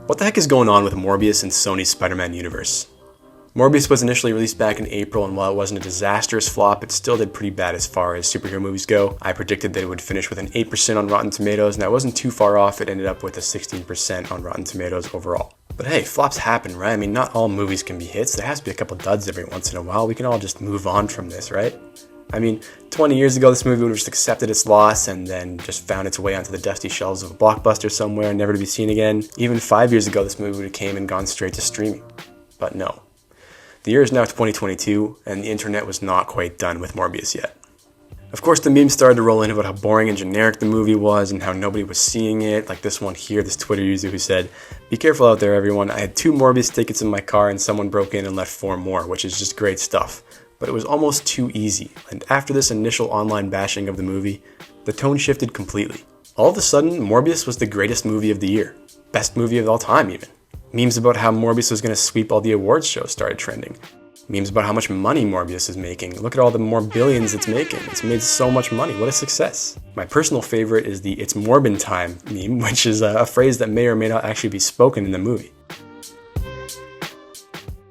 What the heck is going on with Morbius and Sony's Spider-Man universe? Morbius was initially released back in April, and while it wasn't a disastrous flop, it still did pretty bad as far as superhero movies go. I predicted that it would finish with an 8% on Rotten Tomatoes, and I wasn't too far off. It ended up with a 16% on Rotten Tomatoes overall. But hey, flops happen, right? I mean, not all movies can be hits. There has to be a couple duds every once in a while. We can all just move on from this, right? I mean, 20 years ago, this movie would have just accepted its loss and then just found its way onto the dusty shelves of a Blockbuster somewhere, never to be seen again. Even 5 years ago, this movie would have came and gone straight to streaming. But no. The year is now 2022, and the internet was not quite done with Morbius yet. Of course, the memes started to roll in about how boring and generic the movie was and how nobody was seeing it, like this one here, this Twitter user who said, "Be careful out there, everyone. I had 2 Morbius tickets in my car and someone broke in and left 4 more, which is just great stuff. But it was almost too easy, and after this initial online bashing of the movie, the tone shifted completely. All of a sudden, Morbius was the greatest movie of the year. Best movie of all time, even. Memes about how Morbius was going to sweep all the awards shows started trending. Memes about how much money Morbius is making. Look at all the more billions it's making. It's made so much money. What a success." My personal favorite is the "It's Morbin time" meme, which is a phrase that may or may not actually be spoken in the movie.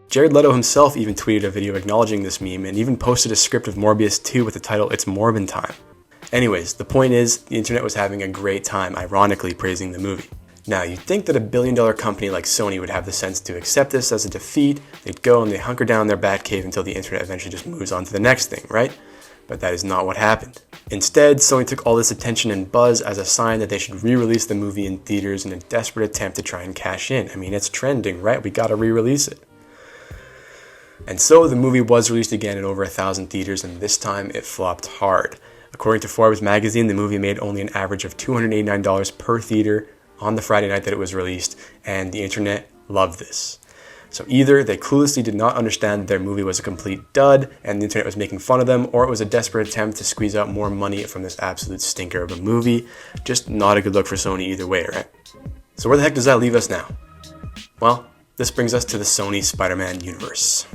Jared Leto himself even tweeted a video acknowledging this meme and even posted a script of Morbius 2 with the title "It's Morbin time." Anyways, the point is, the internet was having a great time ironically praising the movie. Now, you'd think that a billion-dollar company like Sony would have the sense to accept this as a defeat. They'd go and they hunker down in their Batcave until the internet eventually just moves on to the next thing, right? But that is not what happened. Instead, Sony took all this attention and buzz as a sign that they should re-release the movie in theaters in a desperate attempt to try and cash in. I mean, it's trending, right? We gotta re-release it. And so the movie was released again in over 1,000 theaters, and this time it flopped hard. According to Forbes magazine, the movie made only an average of $289 per theater on the Friday night that it was released, and the internet loved this. So either they cluelessly did not understand that their movie was a complete dud and the internet was making fun of them, or it was a desperate attempt to squeeze out more money from this absolute stinker of a movie. Just not a good look for Sony either way, right? So where the heck does that leave us now? Well, this brings us to the Sony Spider-Man universe.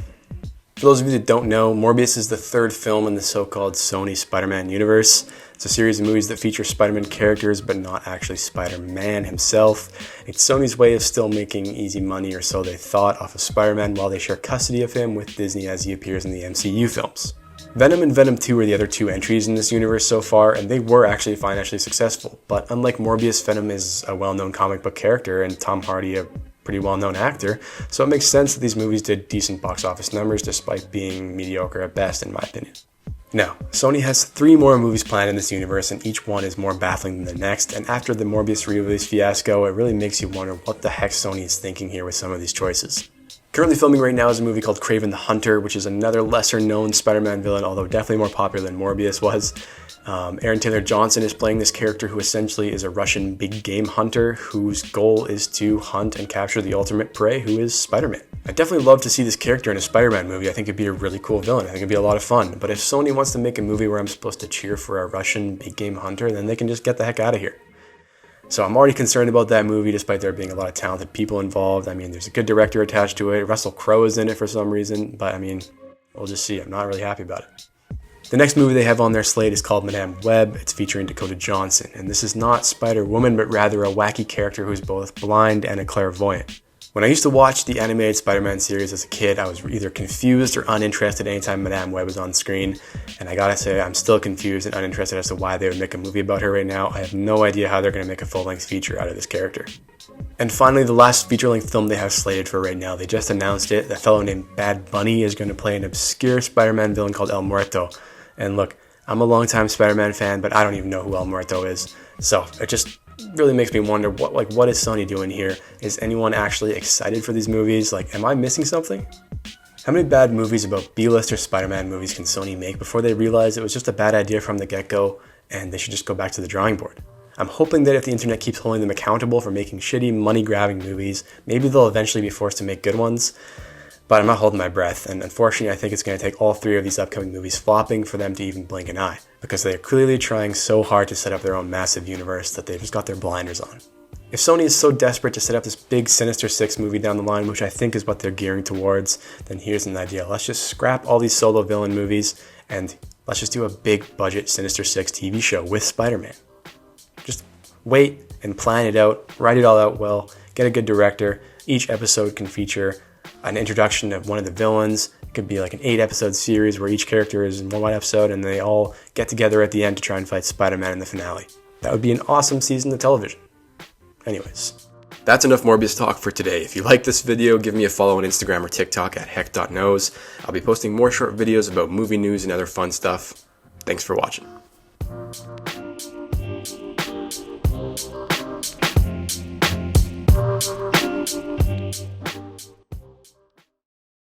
For those of you that don't know, Morbius is the 3rd film in the so-called Sony Spider-Man universe. It's a series of movies that feature Spider-Man characters, but not actually Spider-Man himself. It's Sony's way of still making easy money, or so they thought, off of Spider-Man while they share custody of him with Disney as he appears in the MCU films. Venom and Venom 2 are the other 2 entries in this universe so far, and they were actually financially successful. But unlike Morbius, Venom is a well-known comic book character, and Tom Hardy a pretty well-known actor, so it makes sense that these movies did decent box office numbers despite being mediocre at best, in my opinion. Now, Sony has 3 more movies planned in this universe, and each one is more baffling than the next, and after the Morbius re-release fiasco, it really makes you wonder what the heck Sony is thinking here with some of these choices. Currently filming right now is a movie called Kraven the Hunter, which is another lesser-known Spider-Man villain, although definitely more popular than Morbius was. Aaron Taylor Johnson is playing this character who essentially is a Russian big game hunter whose goal is to hunt and capture the ultimate prey, who is Spider-Man. I'd definitely love to see this character in a Spider-Man movie. I think it'd be a really cool villain. I think it'd be a lot of fun. But if Sony wants to make a movie where I'm supposed to cheer for a Russian big game hunter, then they can just get the heck out of here. So I'm already concerned about that movie, despite there being a lot of talented people involved. I mean, there's a good director attached to it. Russell Crowe is in it for some reason, but I mean, we'll just see. I'm not really happy about it. The next movie they have on their slate is called Madame Web. It's featuring Dakota Johnson, and this is not Spider-Woman, but rather a wacky character who's both blind and a clairvoyant. When I used to watch the animated Spider-Man series as a kid, I was either confused or uninterested anytime Madame Web was on screen, and I gotta say, I'm still confused and uninterested as to why they would make a movie about her right now. I have no idea how they're gonna make a full-length feature out of this character. And finally, the last feature-length film they have slated for right now, they just announced it. A fellow named Bad Bunny is gonna play an obscure Spider-Man villain called El Muerto. And look, I'm a longtime Spider-Man fan, but I don't even know who El Muerto is. So it just really makes me wonder, what is Sony doing here? Is anyone actually excited for these movies? Like, am I missing something? How many bad movies about B-lister Spider-Man movies can Sony make before they realize it was just a bad idea from the get-go and they should just go back to the drawing board? I'm hoping that if the internet keeps holding them accountable for making shitty, money-grabbing movies, maybe they'll eventually be forced to make good ones. But I'm not holding my breath, and unfortunately I think it's going to take all 3 of these upcoming movies flopping for them to even blink an eye, because they are clearly trying so hard to set up their own massive universe that they've just got their blinders on. If Sony is so desperate to set up this big Sinister Six movie down the line, which I think is what they're gearing towards, then here's an idea. Let's just scrap all these solo villain movies, and let's just do a big budget Sinister Six TV show with Spider-Man. Just wait and plan it out, write it all out well, get a good director. Each episode can feature an introduction of one of the villains. It could be like an 8-episode series where each character is in one episode and they all get together at the end to try and fight Spider-Man in the finale. That would be an awesome season of television. Anyways, that's enough Morbius talk for today. If you like this video, give me a follow on Instagram or TikTok at heck.knows. I'll be posting more short videos about movie news and other fun stuff. Thanks for watching.